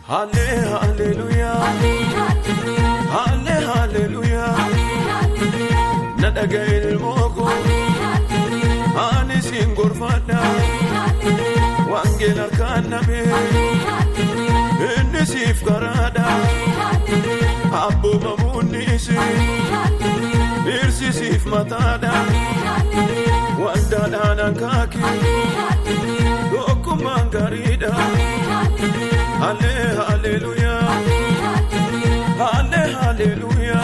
Halle hallelujah Halle hallelujah Nadaga ilmoko Ani singorfada Wangel arkan nabi Inni sif garada Abbo mamunisi Irsi sif matada Wanda danan kaki Doku mangarida Halle hallelujah Halle hallelujah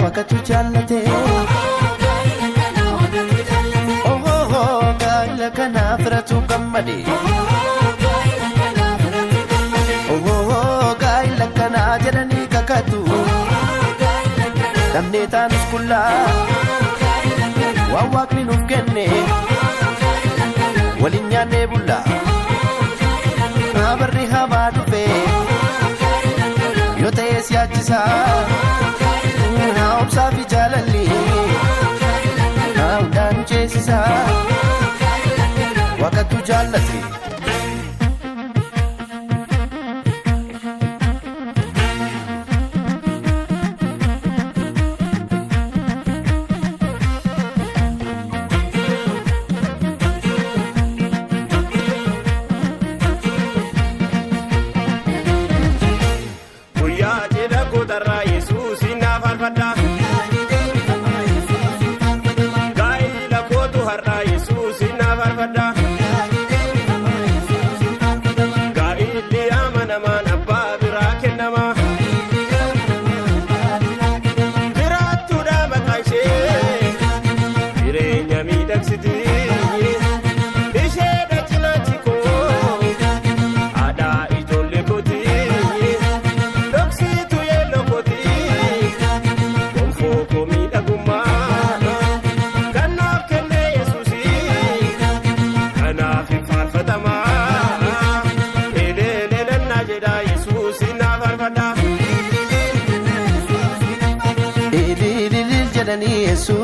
Wakatu jallate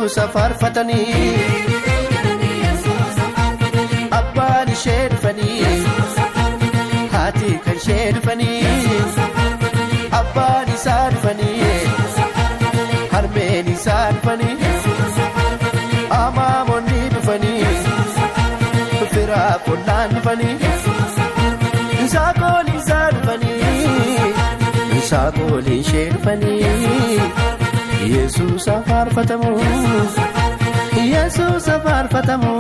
Yesuusa faarfatanii abbaan ishee dhufanii haati kan ishee dhufanii abbaan isaa dhufanii harmeen isaa dhufanii amaamonni dhufanii firaa qollaan dhufanii saaqoolii isaa dhufanii saaqoolii ishee dhufanii Yesuusa faarfatamu Yesuusa faarfatamu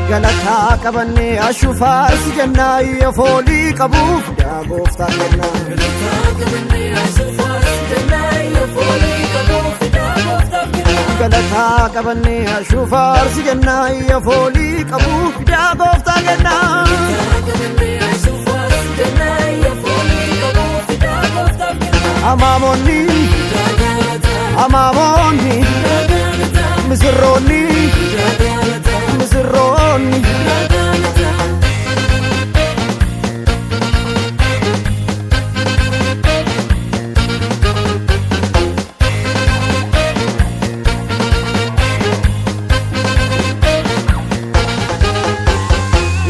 Galataa qabanne ashuufaa si jennaa iyya foolii qabuuf yaa gooftaa kennaa. Galataa qabanne ashuufaa si jennaa iyya foolii qabuuf yaa gooftaa kennaa. Galataa qabanne ashuufaa si jennaa iyya foolii qabuuf yaa gooftaa kennaa. Amaamonni amaamonni misirroonni misirroonni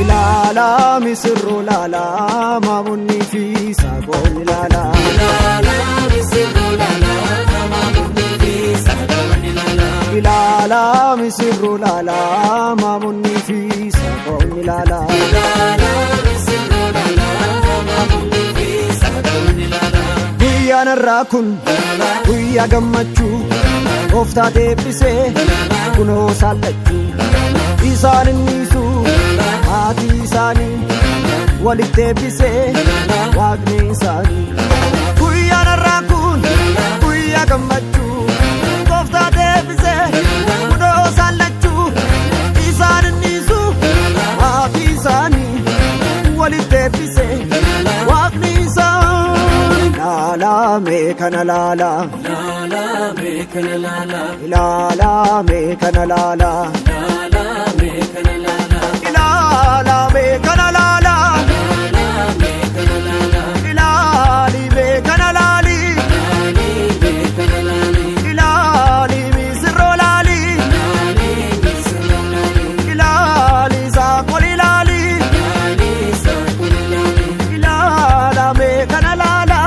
ilaala misirroo laala maamonni fi saaqoon ilaala ilaala misirroo laala maamonni fi saaqoon ilaala guyyaan irraa kun guyyaa gammachuu gooftaa deebisee kunoo saallachuu isaan innisu haati isaanii walitti deebisee waaqni isaanii guyyaan irraa kun guyyaa gammachuu gooftaa deebisee kunoo saallachuu isaan innisu haati isaanii walitti deebisee waaqni isaanii ilaalame kana laala ilaalame kana laala ilaalame kana laala ilaalame kana laala ilaalame kana laala ilaalime kana laali ilaalime sirroo laali ilaali saaqoli laali ilaalame kana laala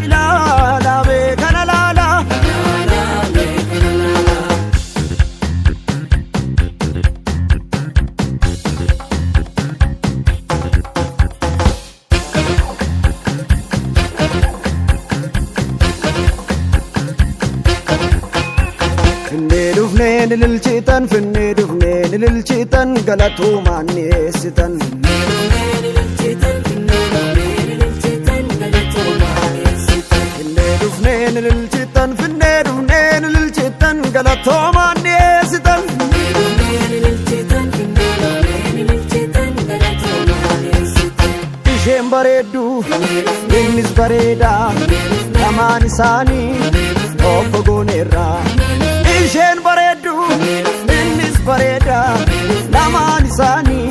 ilaalame kana laala Finnee dhufnee nililchitan finnee dhufnee nililchitan galatuumaan dhiyeessitan. Finnee dhufnee nililchitan finnee dhufnee nililchitan galatuumaan dhiyeessitan. Isheen bareeddu innis bareedaa lamaan isaanii obbo gooneerraa. Isheen bareeddu innis bareedaa lamaan isaanii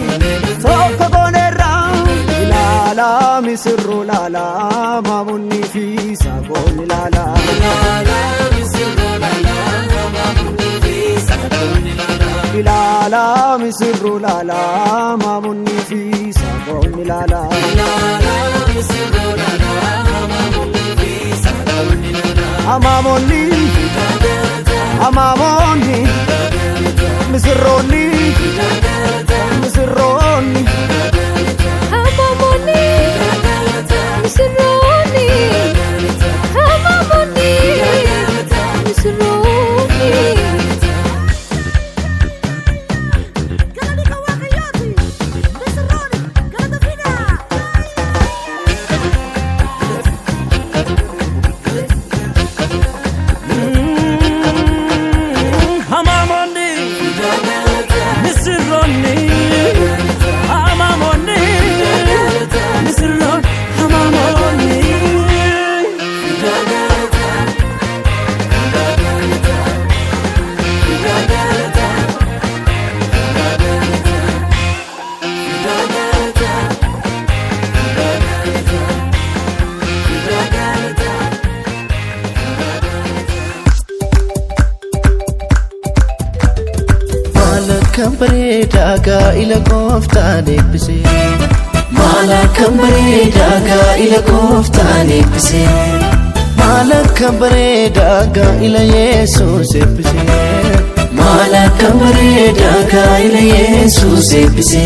tokko gooneerraa. Ilaala misirroo laala maamonni fi saaqoon ilaala. Ilaala misirroo laala maamonni fi saaqoon ilaala. Amaamonni amaamonni misirroonni misirroonni amaamonni misirroonni amaamonni misirroonni. Amaamonni bareedaa gaa'ila gooftaan eebbise. Maal akkam bareedaa gaa'ila gooftaan eebbise. Maal akkam bareedaa gaa'ila Yesuus eebbise. Maal akkam bareedaa gaa'ila Yesuus eebbise.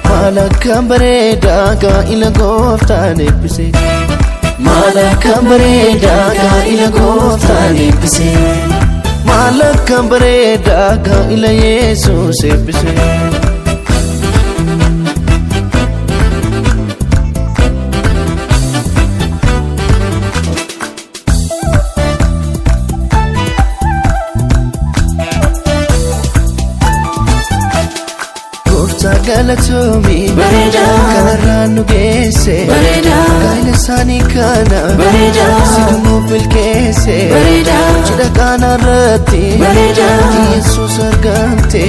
Maal akkam bareedaa gaa'ila gooftaan eebbise. Maal akkam bareedaa gaa'ila gooftaan eebbise. Maal akkam bareedaa gaa'ila Yesuus eebbise. Galatoomi kanarraan nu geesse gaa'ila isaanii kana sidunuuf milkeesse cidha qaanaarratti Yesuus argamte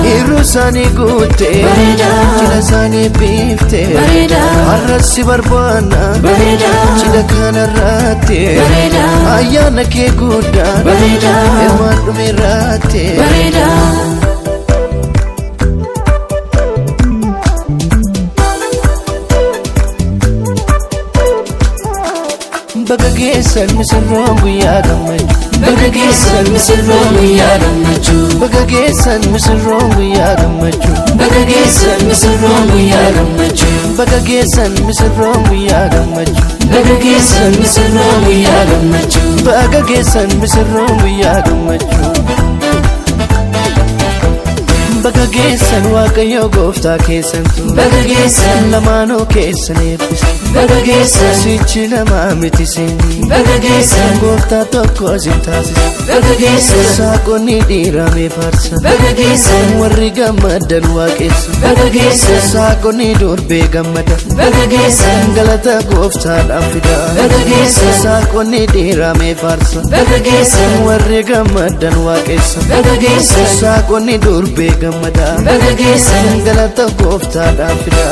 hirruu isaanii guutte cidha isaanii eebbifte har'as si barbaanna cidha kanarratti ayyaana kee guddaan hirmaan dhumeerratti. Baga geessan misirroon guyyaa gammachuu. Baga geessan misirroon guyyaa gammachuu. Baga geessan misirroon guyyaa gammachuu. Baga geessan misirroon guyyaa gammachuu. Baga geessan misirroon guyyaa gammachuu. Baga geessan misirroon guyyaa gammachuu. Baga geessan misirroon guyyaa gammachuu. Baga geessan Waaqayyo gooftaa keessantu. Baga geessan lamaanuu keessan eebbise. Baga geessan sichi lamaa miti sinni. Baga geessan gooftaa tokko sin taasise. Baga geessan saaqonni dhiiramee faarsa. Baga geessan warri gammadan waaqessa. Baga geessan saaqonni durbee gammada. Baga geessan galata gooftaadhaaf fida. Baga geessan saaqonni dhiiramee faarsa. Baga geessan warri gammadan waaqessa. Baga geessan saaqonni durbee gammada. Baga geessan galata gooftaadhaaf fida.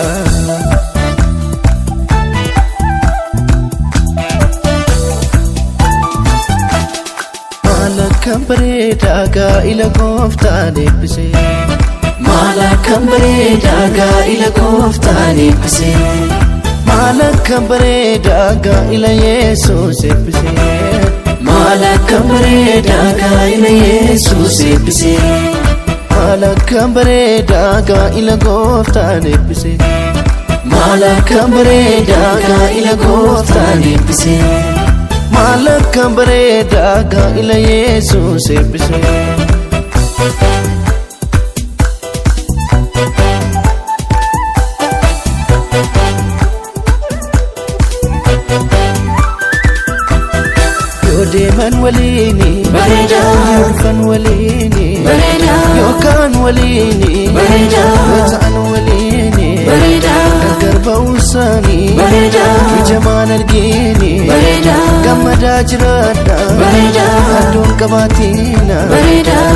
Maal akkam bareedaa gaa'ila gooftaan eebbise. Maal akkam bareedaa gaa'ila gooftaan eebbise. Maal akkam bareedaa gaa'ila Yesuus eebbise. Maal akkam bareedaa gaa'ila Yesuus eebbise. Maal akkam bareedaa gaa'ila gooftaan eebbise. Maal akkam bareedaa gaa'ila gooftaan eebbise. Maal akkam bareedaa gaa'ila Yesuus eebbise. Yoo deeman waliini yoo dhufan waliini yookaan waliini yoo ta'an waliini gargar ba'uu isaanii ijamaan argini gammadaa jiraadha addoon qabaatiina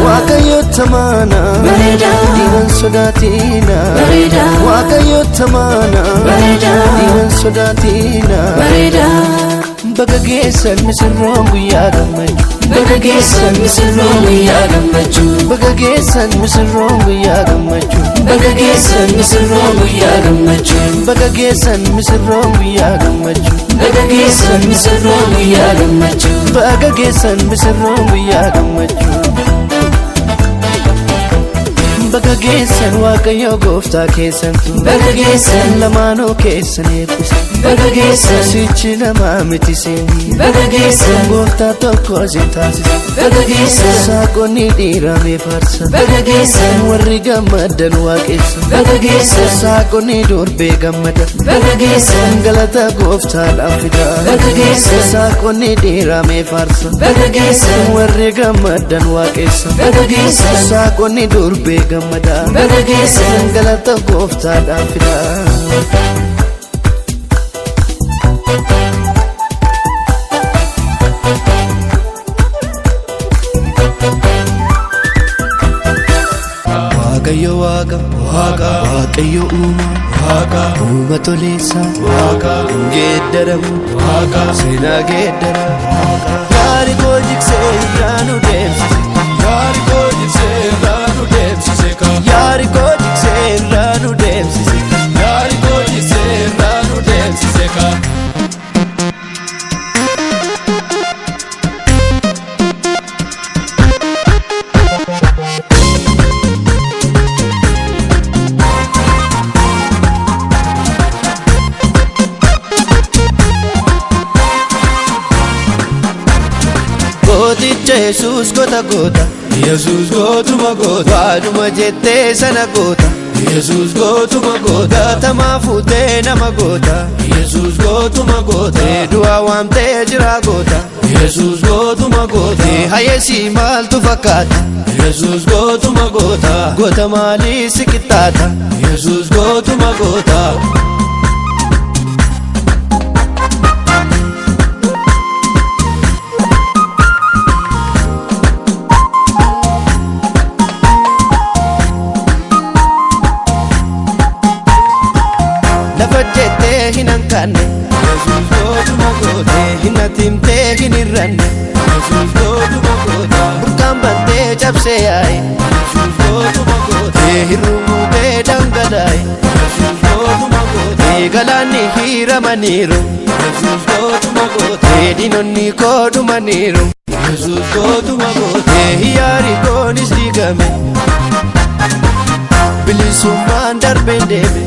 Waaqayyo tamaana diinan sodaatiina Waaqayyo tamaana diinan sodaatiina. Baga geessan misirroon guyyaa gammachuu. Baga geessan misirroon guyyaa gammachuu. Baga geessan misirroon guyyaa gammachuu. Baga geessan misirroon guyyaa gammachuu. Baga geessan misirroon guyyaa gammachuu. Baga geessan misirroon guyyaa gammachuu. Baga geessan misirroon guyyaa gammachuu. Baga geessan Waaqayyo gooftaa keessantu. Baga geessan lamaanuu keessan eebbise. Baga geessan sichi lamaa miti sinni. Baga geessan gooftaa tokko sin taasise. Baga geessan saaqonni dhiiramee faarsa. Baga geessan warri gammadan waaqessa. Baga geessan saaqonni durbee gammada. Baga geessan galata gooftaadhaaf fida. Baga geessan saaqonni dhiiramee faarsa. Baga geessan warri gammadan waaqessa. Baga geessan saaqonni durbee gammada. Baga geessan galata gooftaadhaaf fida. Waaqayyo waaqa Waaqayyo uuma toleessa geeddaramu seenaa geeddara yaari koo jiksee irraa nu deemsise. yaari koo jiksee irraa nu deemsise yaari koo jiksee irraa nu deemsise ka. Gooticha Yesuus goota goota Yesuus gootuma goota waanuma jettee sana goota Yesuus gootuma goota gaatamaa fuutee nama goota Yesuus gootuma goota du'aa waamtee jira goota Yesuus gootuma goota hayesii maaltu fakkaata Yesuus gootuma goota goota maalii si qixxaata Yesuus gootuma goota. lafa jettee hin hanqanne Yesuus gootuma goota hin hatimtee hin hirranne Yesuus gootuma goota burqaan battee cabsee yaa'e Yesuus gootuma goota hirrumutee dhangalaa'e Yesuus gootuma goota galaanni hiiramaniiru Yesuus gootuma goota diinonni koo dhumaniiru Yesuus gootuma goota yaari koonis diigame bilisummaan darbeen deeme